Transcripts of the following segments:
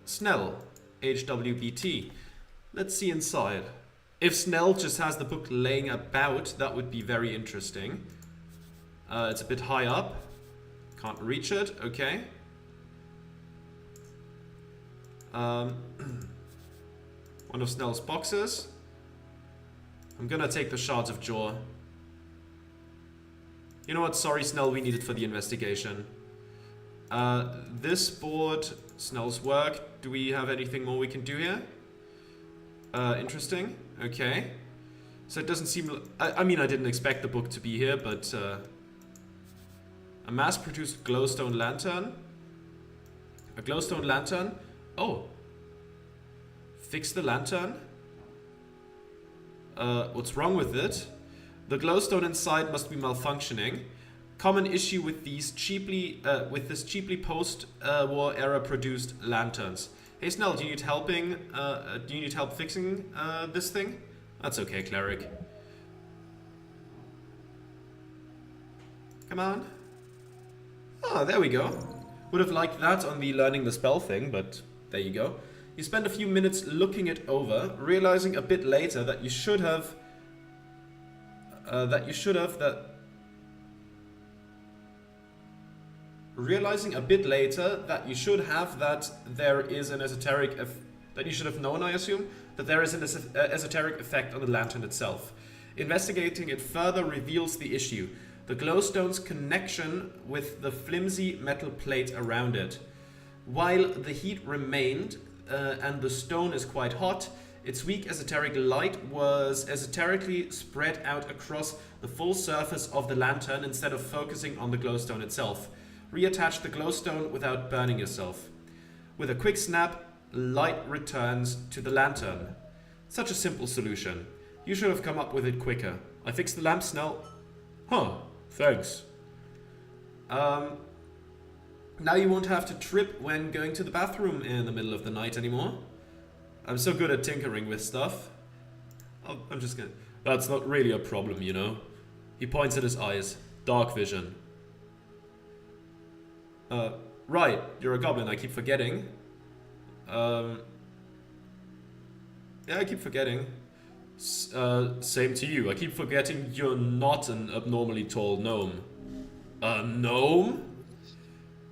Snell, HWBT. Let's see inside. If Snell just has the book laying about, that would be very interesting. It's a bit high up. Can't reach it. Okay. One of Snell's boxes. I'm gonna take the shards of jaw. You know what? Sorry, Snell, we need it for the investigation. This board, Snell's work. Do we have anything more we can do here? Interesting. Okay. So it doesn't seem... I mean, I didn't expect the book to be here, but... a mass-produced glowstone lantern. A glowstone lantern. Oh. Fix the lantern. What's wrong with it? The glowstone inside must be malfunctioning. Common issue with these cheaply, this cheaply post-war era produced lanterns. Hey Snell, do you need helping? Do you need help fixing this thing? That's okay, cleric. Come on. Ah, there we go. Would have liked that on the learning the spell thing, but there you go. You spend a few minutes looking it over, realizing a bit later that you should have realizing a bit later that you should have that there is an esoteric that you should have known, I assume, that there is an esoteric effect on the lantern itself. Investigating it further reveals the issue: the glowstone's connection with the flimsy metal plate around it. While the heat remained and the stone is quite hot, its weak esoteric light was esoterically spread out across the full surface of the lantern instead of focusing on the glowstone itself. Reattach the glowstone without burning yourself. With a quick snap, light returns to the lantern. Such a simple solution. You should have come up with it quicker. I fixed the lamp, Snell. Huh, thanks. Now you won't have to trip when going to the bathroom in the middle of the night anymore. I'm so good at tinkering with stuff. Oh, I'm just gonna... That's not really a problem, you know. He points at his eyes. Dark vision. Right, you're a goblin, I keep forgetting. Yeah, I keep forgetting. Same to you. I keep forgetting you're not an abnormally tall gnome. A gnome?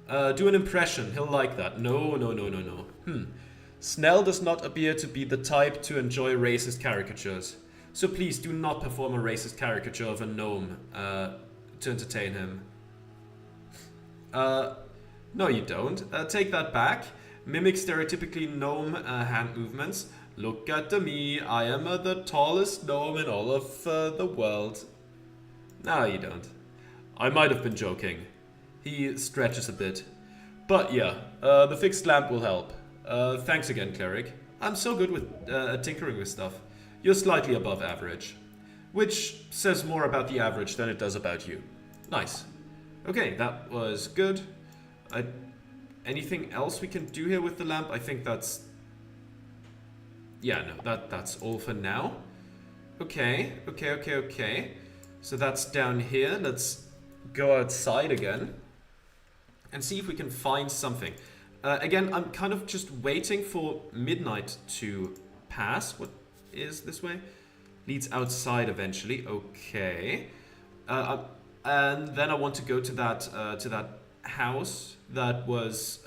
Do an impression, he'll like that. No. Snell does not appear to be the type to enjoy racist caricatures. So please do not perform a racist caricature of a gnome to entertain him. No you don't. Take that back. Mimic stereotypically gnome hand movements. Look at me, I am the tallest gnome in all of the world. No, you don't. I might have been joking. He stretches a bit. But yeah, the fixed lamp will help. Thanks again, cleric. I'm so good with tinkering with stuff. You're slightly above average. Which says more about the average than it does about you. Nice. Okay, that was good. Anything else we can do here with the lamp? I think that's... Yeah, no, that's all for now. Okay. So that's down here. Let's go outside again and see if we can find something. Again, I'm kind of just waiting for midnight to pass. What is this way? Leads outside eventually. Okay. And then I want to go to that house that was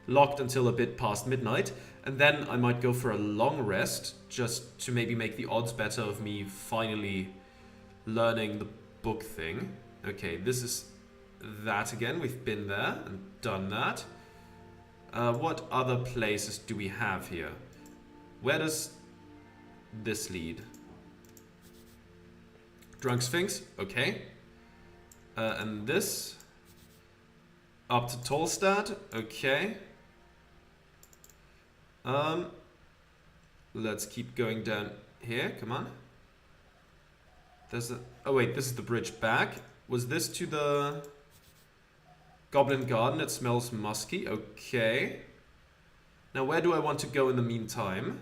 locked until a bit past midnight. And then I might go for a long rest, just to maybe make the odds better of me finally learning the book thing. Okay, this is that again. We've been there and done that. What other places do we have here? Where does this lead? Drunk Sphinx, okay. And this? Up to Tolstad, okay. Let's keep going down here, come on. There's a... Oh wait, this is the bridge back. Was this to the Goblin Garden? It smells musky, okay. Now where do I want to go in the meantime?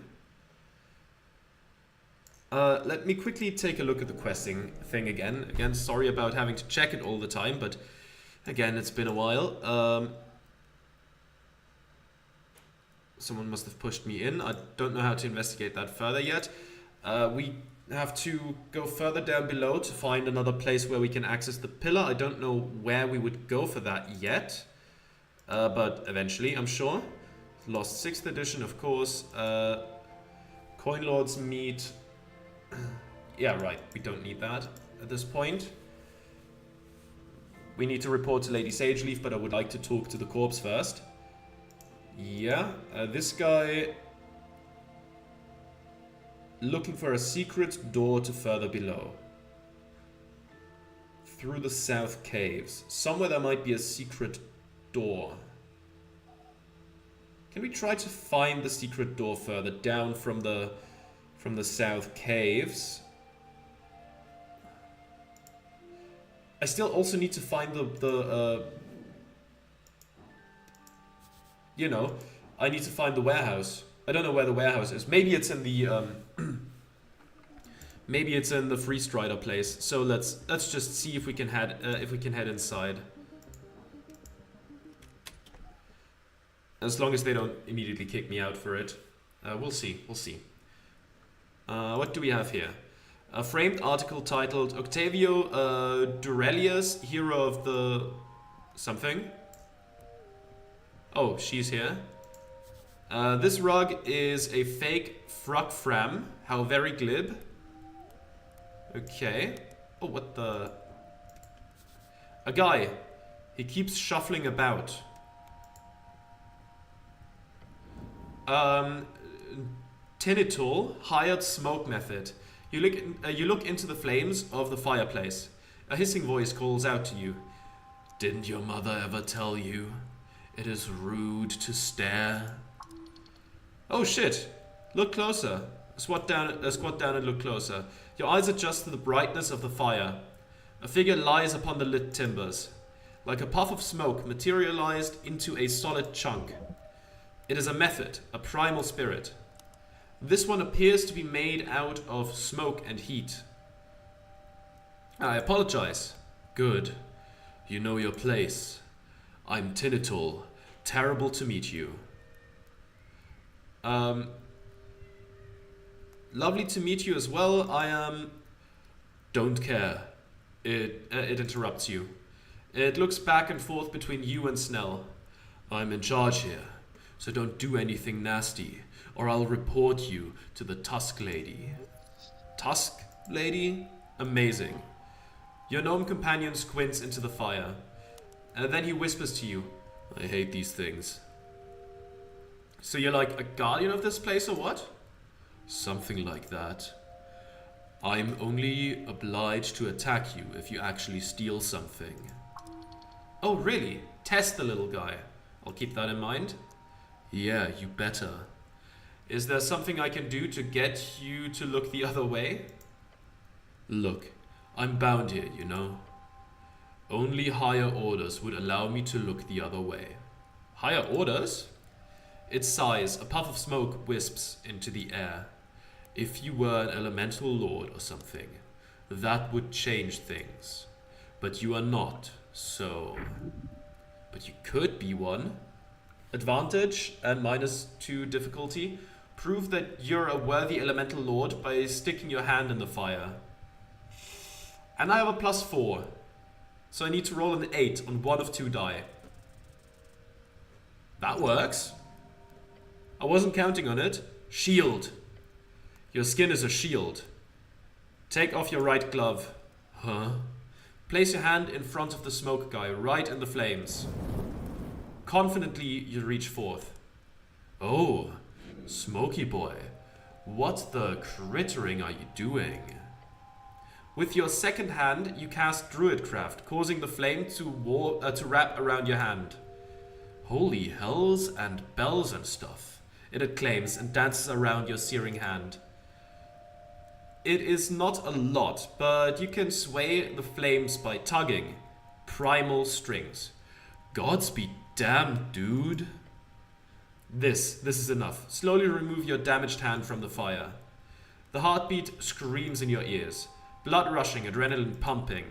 Let me quickly take a look at the questing thing again. Again, sorry about having to check it all the time, but again, it's been a while. Someone must have pushed me in. I don't know how to investigate that further yet. We have to go further down below to find another place where we can access the pillar. I don't know where we would go for that yet. But eventually, I'm sure. Lost 6th edition, of course. Coin Lords meet. Yeah, right. We don't need that at this point. We need to report to Lady Sageleaf, but I would like to talk to the corpse first. Yeah, this guy looking for a secret door to further below. Through the south caves. Somewhere there might be a secret door. Can we try to find the secret door further down from the south caves? I still also need to find you know, I need to find the warehouse. I don't know where the warehouse is. Maybe it's in the maybe it's in the Freestrider place. So let's just see if we can head inside. As long as they don't immediately kick me out for it. We'll see. We'll see. What do we have here? A framed article titled Octavio Durelius, hero of the something. Oh, she's here. This rug is a fake frug-fram. How very glib. Okay. Oh, what the... A guy. He keeps shuffling about. Tinnital, hired smoke method. You look into the flames of the fireplace. A hissing voice calls out to you. Didn't your mother ever tell you? It is rude to stare. Oh shit! Look closer. Squat down and look closer. Your eyes adjust to the brightness of the fire. A figure lies upon the lit timbers. Like a puff of smoke materialized into a solid chunk. It is a method, a primal spirit. This one appears to be made out of smoke and heat. I apologize. Good. You know your place. I'm Tinnital. Terrible to meet you. Lovely to meet you as well. I am... Don't care. It interrupts you. It looks back and forth between you and Snell. I'm in charge here, so don't do anything nasty, or I'll report you to the Tusk Lady. Tusk Lady? Amazing. Your gnome companion squints into the fire. Then he whispers to you, I hate these things. So you're like a guardian of this place or what? Something like that. I'm only obliged to attack you if you actually steal something. Oh really? Test the little guy. I'll keep that in mind. Yeah, you better. Is there something I can do to get you to look the other way? Look, I'm bound here, you know. Only higher orders would allow me to look the other way. Higher orders? It sighs, a puff of smoke wisps into the air. If you were an elemental lord or something, that would change things. But you are not, so... But you could be one. Advantage and -2 difficulty. Prove that you're a worthy elemental lord by sticking your hand in the fire. And I have a +4. So I need to roll an 8 on one of 2 die. That works. I wasn't counting on it. Shield. Your skin is a shield. Take off your right glove. Huh? Place your hand in front of the smoke guy, right in the flames. Confidently, you reach forth. Oh, Smoky boy. What the crittering are you doing? With your second hand, you cast Druidcraft, causing the flame to wrap around your hand. Holy hells and bells and stuff, it acclaims and dances around your searing hand. It is not a lot, but you can sway the flames by tugging. Primal strings. Gods be damned, dude. This is enough. Slowly remove your damaged hand from the fire. The heartbeat screams in your ears. Blood rushing, adrenaline pumping.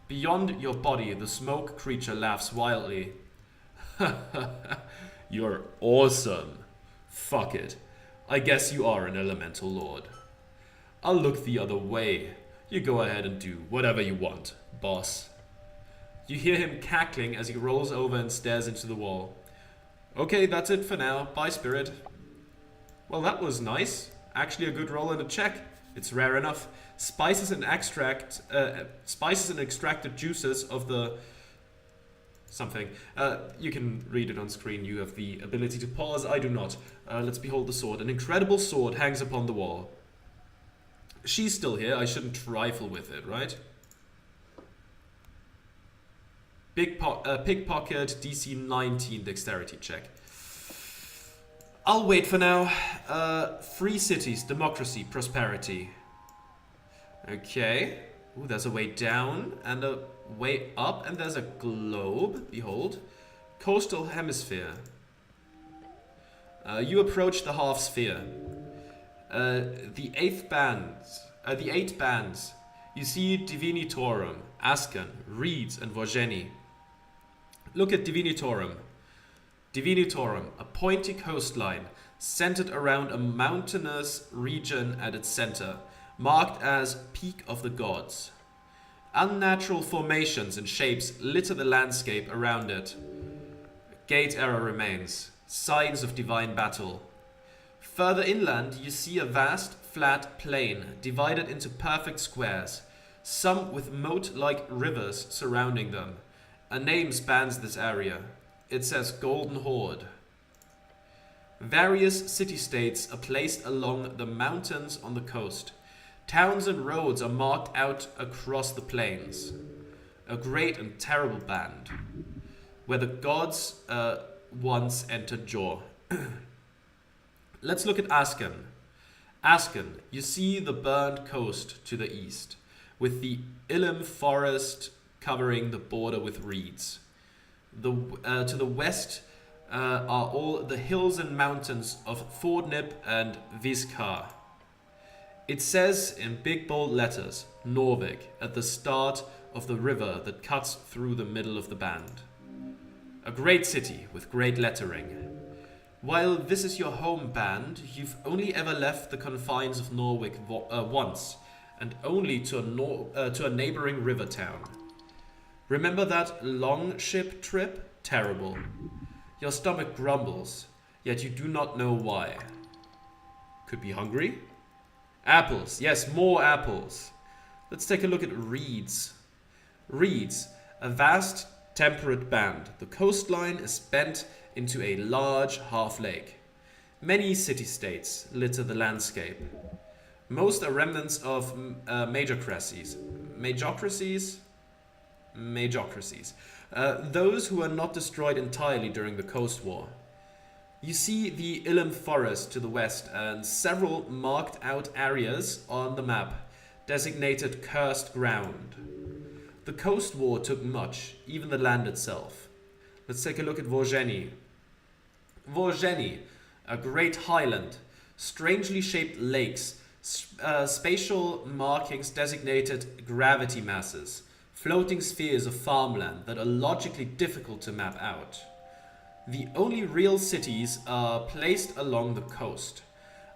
Beyond your body, the smoke creature laughs wildly. You're awesome. Fuck it. I guess you are an elemental lord. I'll look the other way. You go ahead and do whatever you want, boss. You hear him cackling as he rolls over and stares into the wall. Okay, that's it for now. Bye, spirit. Well, that was nice. Actually a good roll and a check. It's rare enough. Spices and extracted juices of the something. You can read it on screen. You have the ability to pause. I do not. Let's behold the sword. An incredible sword hangs upon the wall. She's still here. I shouldn't trifle with it, right? Pickpocket, DC 19 dexterity check. I'll wait for now. Free cities, democracy, prosperity. Okay. Ooh, there's a way down and a way up, and there's a globe. Behold. Coastal hemisphere. You approach the half sphere. The eight bands. You see Divinitorum, Ascan, Reeds, and Vogeni. Look at Divinitorum. Divinitorum, a pointy coastline centered around a mountainous region at its center, marked as Peak of the Gods. Unnatural formations and shapes litter the landscape around it. Gate era remains, signs of divine battle. Further inland, you see a vast, flat plain divided into perfect squares, some with moat-like rivers surrounding them. A name spans this area. It says Golden Horde. Various city-states are placed along the mountains on the coast. Towns and roads are marked out across the plains. A great and terrible band, where the gods once entered Jor. Let's look at Ascan. Ascan, you see the burned coast to the east, with the Ilim forest covering the border with reeds. To the west are all the hills and mountains of Thornip and Vizcar. It says in big bold letters, Norvik, at the start of the river that cuts through the middle of the band. A great city with great lettering. While this is your home band, you've only ever left the confines of Norvik once, and only to a neighboring river town. Remember that long ship trip? Terrible. Your stomach grumbles, yet you do not know why. Could be hungry? Apples. Yes, more apples. Let's take a look at reeds. Reeds, a vast temperate band. The coastline is bent into a large half lake. Many city-states litter the landscape. Most are remnants of majocracies. Majocracies. Those who are not destroyed entirely during the Coast War. You see the Ilim forest to the west and several marked out areas on the map designated cursed ground. The Coast War took much, even the land itself. Let's take a look at Vogeni. Vogeni, a great highland, strangely shaped lakes, spatial markings designated gravity masses, floating spheres of farmland that are logically difficult to map out. The only real cities are placed along the coast.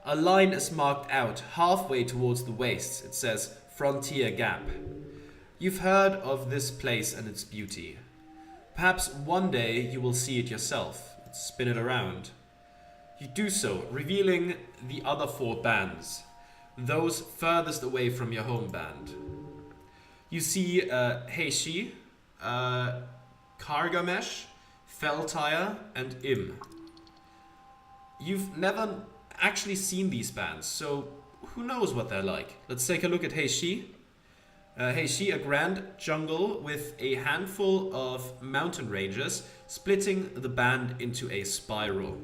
A line is marked out halfway towards the wastes. It says Frontier Gap. You've heard of this place and its beauty. Perhaps one day you will see it yourself. Let's spin it around. You do so, revealing the other four bands, those furthest away from your home band. You see Heishi, Kargamesh, Feltire, and Im. You've never actually seen these bands, so who knows what they're like. Let's take a look at Heishi. Heishi, a grand jungle with a handful of mountain ranges splitting the band into a spiral.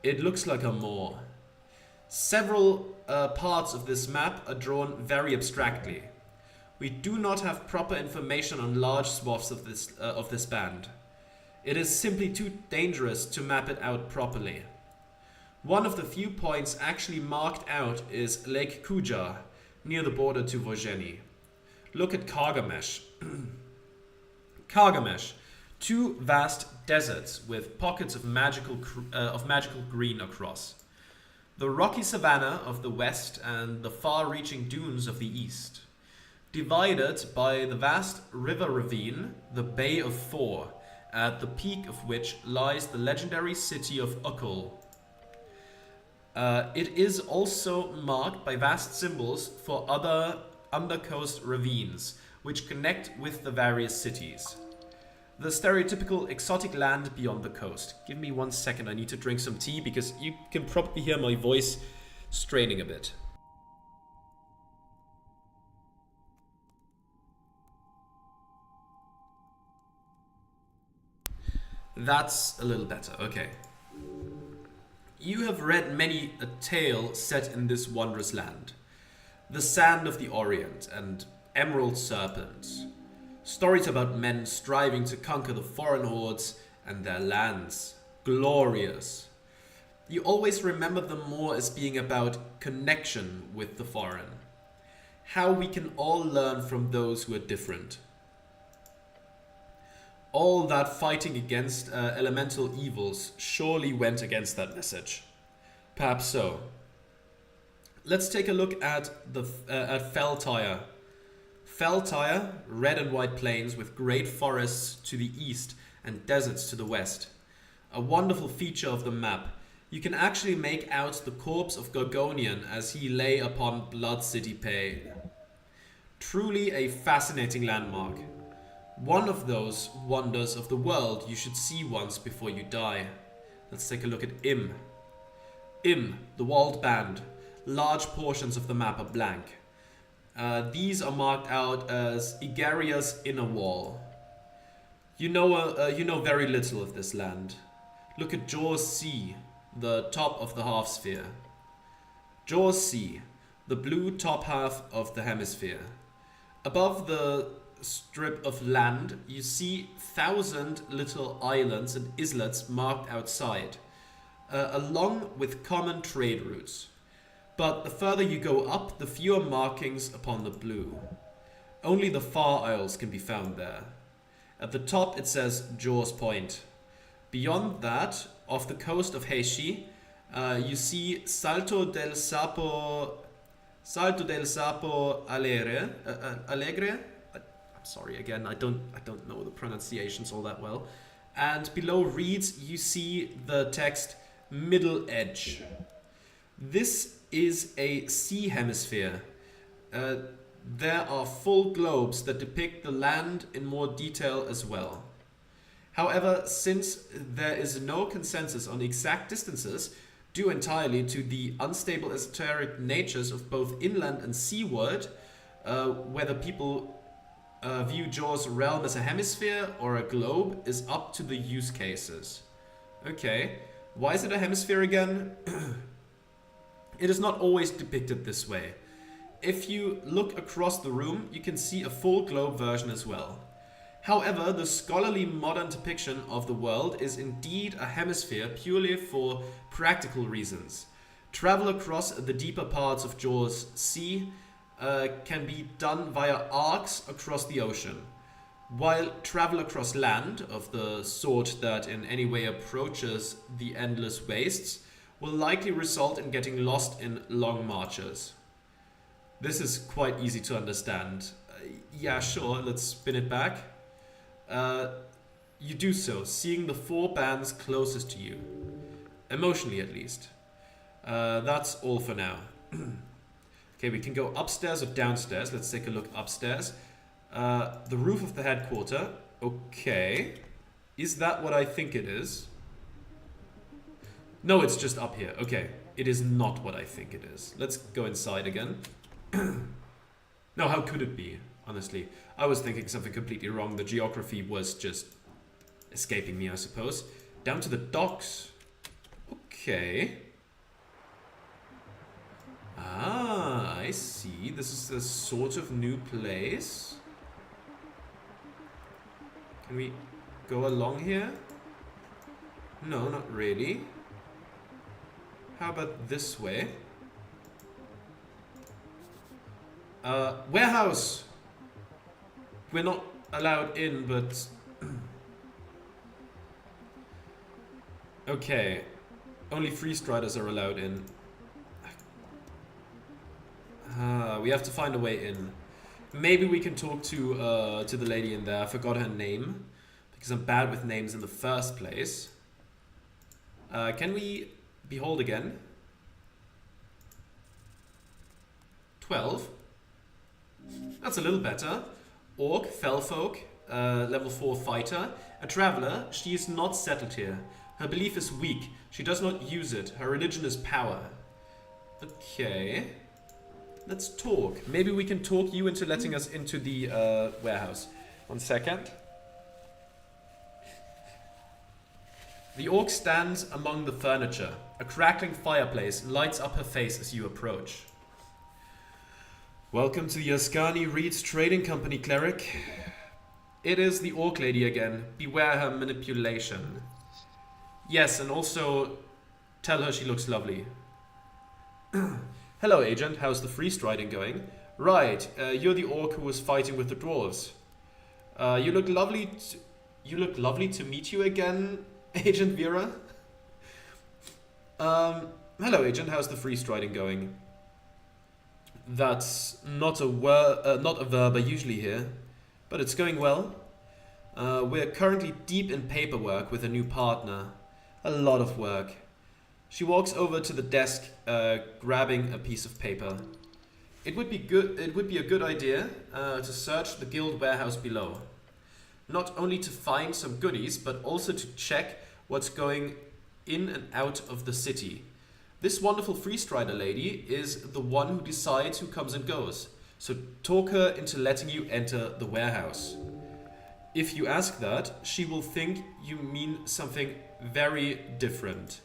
It looks like a moor. Several parts of this map are drawn very abstractly. We do not have proper information on large swaths of this band. It is simply too dangerous to map it out properly. One of the few points actually marked out is Lake Kuja, near the border to Vogeni. Look at Kargamesh. Kargamesh, Two vast deserts with pockets of magical green across. The rocky savanna of the west and the far-reaching dunes of the east. Divided by the vast river ravine, the Bay of Thor, at the peak of which lies the legendary city of Ukul. It is also marked by vast symbols for other undercoast ravines, which connect with the various cities. The stereotypical exotic land beyond the coast. Give me 1 second, I need to drink some tea because you can probably hear my voice straining a bit. That's a little better, okay. You have read many a tale set in this wondrous land. The Sand of the Orient and Emerald Serpent. Stories about men striving to conquer the foreign hordes and their lands. Glorious. You always remember them more as being about connection with the foreign. How we can all learn from those who are different. All that fighting against elemental evils surely went against that message. Perhaps so. Let's take a look at Feltyre. Feltyre, red and white plains with great forests to the east and deserts to the west. A wonderful feature of the map. You can actually make out the corpse of Gorgonian as he lay upon Blood City Bay. Truly a fascinating landmark. One of those wonders of the world you should see once before you die. Let's take a look at Im. Im, the walled band. Large portions of the map are blank. These are marked out as Igaria's inner wall. You know very little of this land. Look at Jaws Sea, the top of the half sphere. Jaws Sea, the blue top half of the hemisphere. Above the strip of land, you see 1,000 little islands and islets marked outside, along with common trade routes. But the further you go up, the fewer markings upon the blue. Only the far isles can be found there. At the top it says Jaws Point. Beyond that, off the coast of Heishi, you see Salto del Sapo Alegre. I'm sorry again, I don't know the pronunciations all that well. And below reeds you see the text Middle Edge. This is a sea hemisphere. There are full globes that depict the land in more detail as well. However, since there is no consensus on exact distances, due entirely to the unstable esoteric natures of both inland and seaward, whether people view Jaws' realm as a hemisphere or a globe is up to the use cases. Okay, why is it a hemisphere again? It is not always depicted this way. If you look across the room, you can see a full globe version as well. However, the scholarly modern depiction of the world is indeed a hemisphere purely for practical reasons. Travel across the deeper parts of Jaws Sea can be done via arcs across the ocean, while travel across land, of the sort that in any way approaches the endless wastes, will likely result in getting lost in long marches. This is quite easy to understand. Yeah, sure, let's spin it back. You do so, seeing the 4 bands closest to you. Emotionally, at least. That's all for now. Okay, we can go upstairs or downstairs. Let's take a look upstairs. The roof of the headquarters. Okay. Is that what I think it is? No, it's just up here. Okay. It is not what I think it is. Let's go inside again. No, how could it be? Honestly, I was thinking something completely wrong. The geography was just escaping me, I suppose. Down to the docks. Okay. Ah, I see. This is a sort of new place. Can we go along here? No, not really. How about this way? Warehouse! We're not allowed in, but Okay. Only Freestriders are allowed in. We have to find a way in. Maybe we can talk to the lady in there. I forgot her name. Because I'm bad with names in the first place. Can we behold again? 12. That's a little better. Orc, Fellfolk, level 4 fighter. A traveler, she is not settled here. Her belief is weak. She does not use it. Her religion is power. Okay. Let's talk. Maybe we can talk you into letting us into the warehouse. 1 second. The orc stands among the furniture. A crackling fireplace lights up her face as you approach. Welcome to the Ascani Reeds Trading Company, cleric. It is the orc lady again. Beware her manipulation. Yes, and also tell her she looks lovely. Hello, agent. How's the freestriding going? Right, you're the orc who was fighting with the dwarves. You look lovely to meet you again, Agent Vera. Hello, agent. How's the freestriding going? That's not a verb I usually hear, but it's going well. We're currently deep in paperwork with a new partner. A lot of work. She walks over to the desk, grabbing a piece of paper. It would be a good idea to search the guild warehouse below. Not only to find some goodies, but also to check what's going in and out of the city. This wonderful Freestrider lady is the one who decides who comes and goes. So talk her into letting you enter the warehouse. If you ask that, she will think you mean something very different.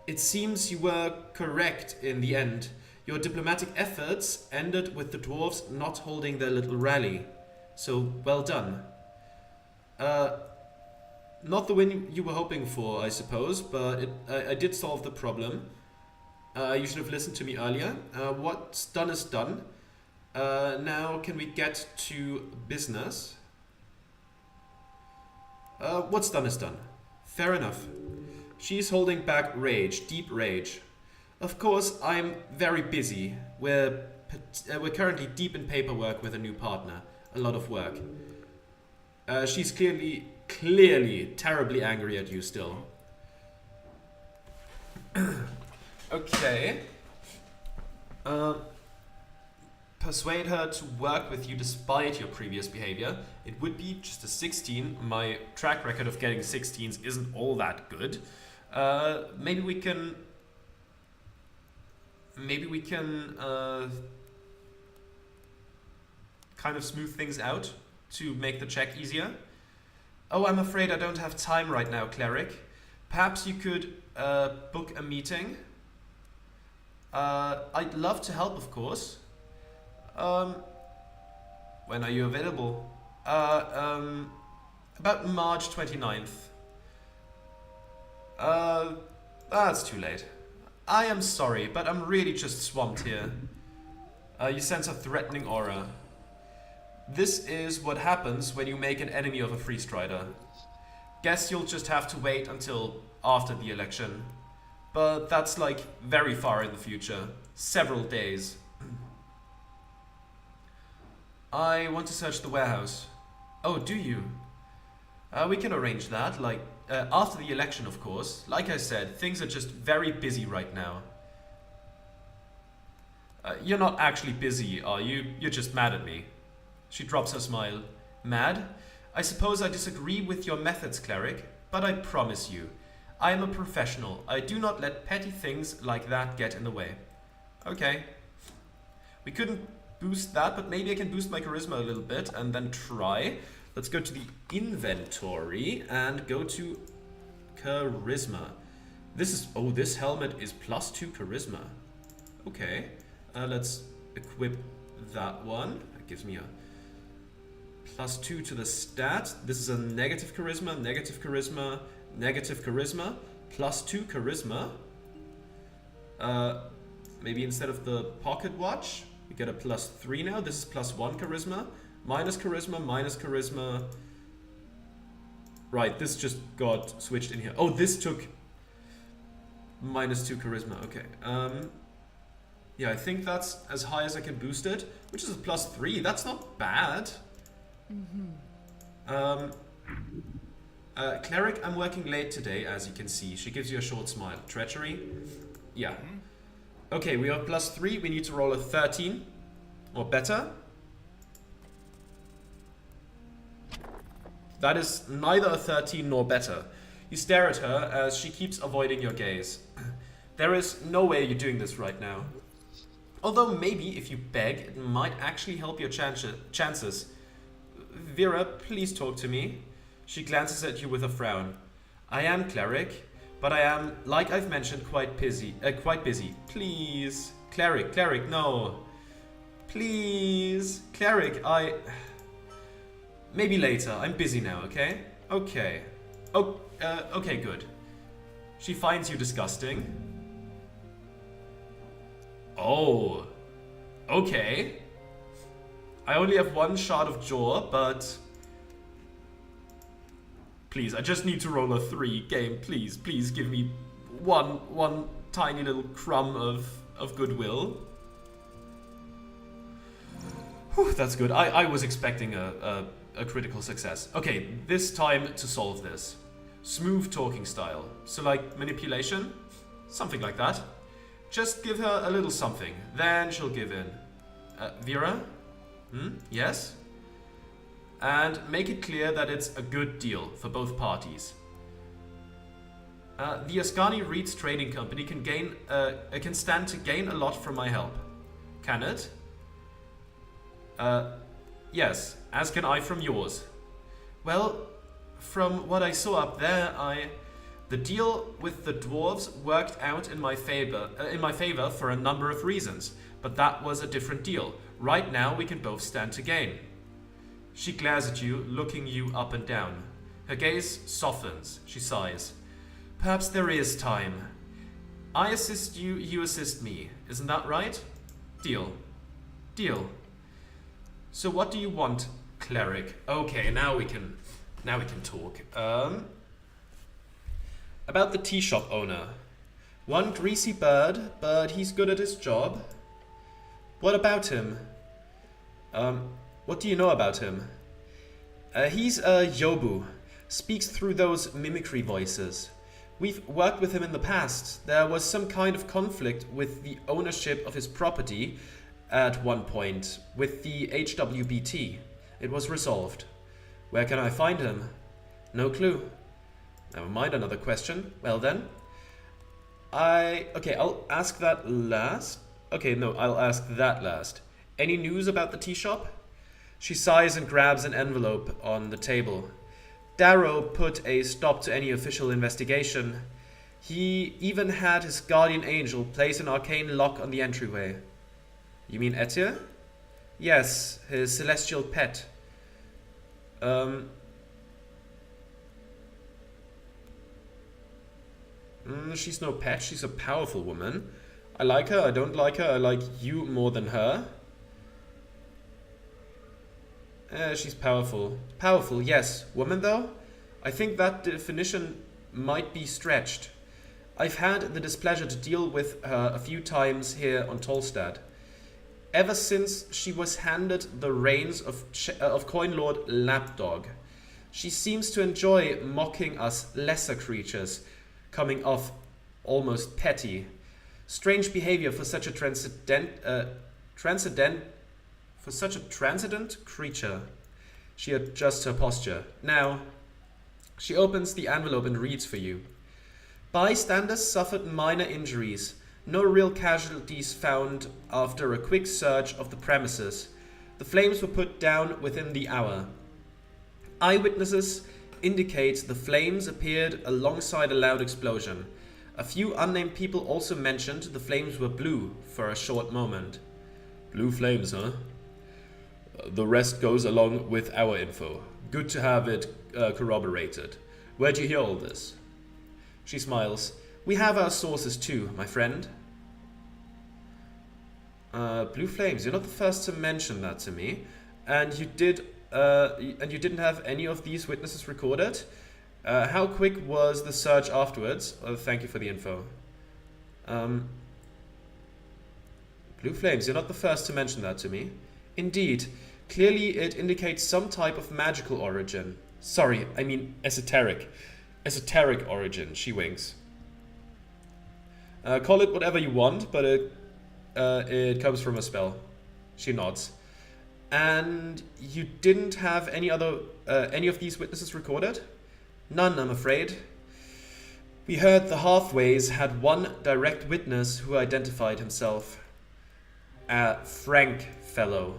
It seems you were correct in the end. Your diplomatic efforts ended with the dwarves not holding their little rally. So, well done. Not the win you were hoping for, I suppose, but I did solve the problem. You should have listened to me earlier. What's done is done. Now can we get to business? What's done is done. Fair enough. She's holding back rage, deep rage. Of course, I'm very busy. We're currently deep in paperwork with a new partner. A lot of work. She's clearly terribly angry at you still. Okay. Persuade her to work with you despite your previous behavior. It would be just a 16. My track record of getting 16s isn't all that good. Maybe we can kind of smooth things out to make the check easier. Oh, I'm afraid I don't have time right now, cleric. Perhaps you could book a meeting. I'd love to help, of course. When are you available? About March 29th. That's too late. I am sorry, but I'm really just swamped here. You sense a threatening aura. This is what happens when you make an enemy of a Freestrider. Guess you'll just have to wait until after the election. But that's like very far in the future. Several days. I want to search the warehouse. Oh, do you? We can arrange that, like, after the election, of course. Like I said, things are just very busy right now. You're not actually busy, are you? You're just mad at me. She drops her smile. Mad? I suppose I disagree with your methods, cleric, but I promise you, I am a professional. I do not let petty things like that get in the way. Okay. We couldn't boost that, but maybe I can boost my charisma a little bit and then try. Let's go to the inventory and go to charisma. This helmet is +2 charisma. Okay. Let's equip that one. That gives me a +2 to the stat. This is a negative charisma, negative charisma, negative charisma, +2 charisma. Maybe instead of the pocket watch, we get a +3 now. This is +1 charisma, minus charisma, minus charisma. Right, this just got switched in here. Oh, this took -2 charisma. Okay. Yeah, I think that's as high as I can boost it, which is a +3. That's not bad. Cleric, I'm working late today, as you can see. She gives you a short smile. Treachery? Yeah. Okay, we are +3. We need to roll a 13 or better. That is neither a 13 nor better. You stare at her as she keeps avoiding your gaze. There is no way you're doing this right now. Although maybe if you beg, it might actually help your chances. Vera, please talk to me. She glances at you with a frown. I am cleric, but I am, like I've mentioned, quite busy. Please. Cleric, no. Please. Cleric, maybe later. I'm busy now, okay? Okay. Oh, okay, good. She finds you disgusting. Oh. Okay. I only have one shard of jaw, but... Please, I just need to roll a 3. Game, please give me one tiny little crumb of goodwill. Whew, that's good. I was expecting a critical success. Okay, this time to solve this. Smooth talking style. So like manipulation? Something like that. Just give her a little something. Then she'll give in. Vera? Yes? And make it clear that it's a good deal for both parties. The Ascani Reeds Trading Company can stand to gain a lot from my help. Can it? Yes, as can I from yours. Well, from what I saw up there, the deal with the dwarves worked out in my favor for a number of reasons, but that was a different deal. Right now, we can both stand to gain. She glares at you, looking you up and down. Her gaze softens. She sighs. Perhaps there is time. I assist you, you assist me. Isn't that right? Deal. Deal. So what do you want, cleric? Okay, now we can talk. About the tea shop owner. One greasy bird, but he's good at his job. What about him? What do you know about him? He's a Yobu. Speaks through those mimicry voices. We've worked with him in the past. There was some kind of conflict with the ownership of his property at one point with the HWBT. It was resolved. Where can I find him? No clue. Never mind, another question. Well then. I'll ask that last. Okay, no, I'll ask that last. Any news about the tea shop? She sighs and grabs an envelope on the table. Darrow put a stop to any official investigation. He even had his guardian angel place an arcane lock on the entryway. You mean Etia? Yes, his celestial pet. She's no pet, she's a powerful woman. I like her, I don't like her, I like you more than her. She's powerful. Powerful, yes. Woman, though? I think that definition might be stretched. I've had the displeasure to deal with her a few times here on Tolstad. Ever since she was handed the reins of Coin Lord Lapdog, she seems to enjoy mocking us lesser creatures, coming off almost petty. Strange behavior for such a transcendent creature. She adjusts her posture. Now, she opens the envelope and reads for you. Bystanders suffered minor injuries. No real casualties found after a quick search of the premises. The flames were put down within the hour. Eyewitnesses indicate the flames appeared alongside a loud explosion. A few unnamed people also mentioned the flames were blue for a short moment. Blue flames, huh? The rest goes along with our info. Good to have it corroborated. Where'd you hear all this? She smiles. We have our sources too, my friend. Blue flames. You're not the first to mention that to me. And you didn't have any of these witnesses recorded? How quick was the search afterwards? Thank you for the info. Blue flames, you're not the first to mention that to me. Indeed. Clearly it indicates some type of magical origin. Sorry, I mean esoteric. Esoteric origin, she winks. Call it whatever you want, but it comes from a spell. She nods. And you didn't have any of these witnesses recorded? None, I'm afraid. We heard the Hathways had one direct witness who identified himself. A Frank fellow.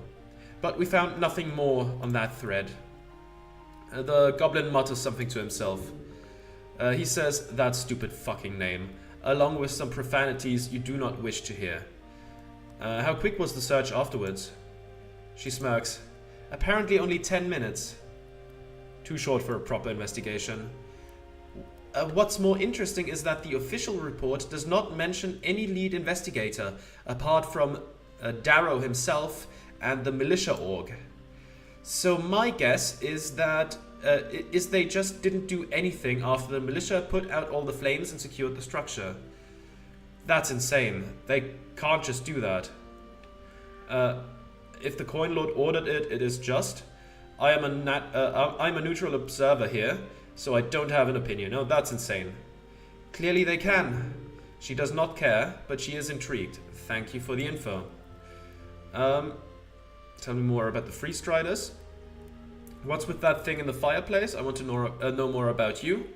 But we found nothing more on that thread. The goblin mutters something to himself. He says that stupid fucking name, along with some profanities you do not wish to hear. How quick was the search afterwards? She smirks. Apparently only 10 minutes. Too short for a proper investigation. What's more interesting is that the official report does not mention any lead investigator, apart from Darrow himself and the militia org. So my guess is that they just didn't do anything after the militia put out all the flames and secured the structure. That's insane. They can't just do that. If the Coin Lord ordered it, it is just. I'm a neutral observer here, so I don't have an opinion. Oh, that's insane. Clearly they can. She does not care, but she is intrigued. Thank you for the info. Tell me more about the Freestriders. What's with that thing in the fireplace? I want to know more about you.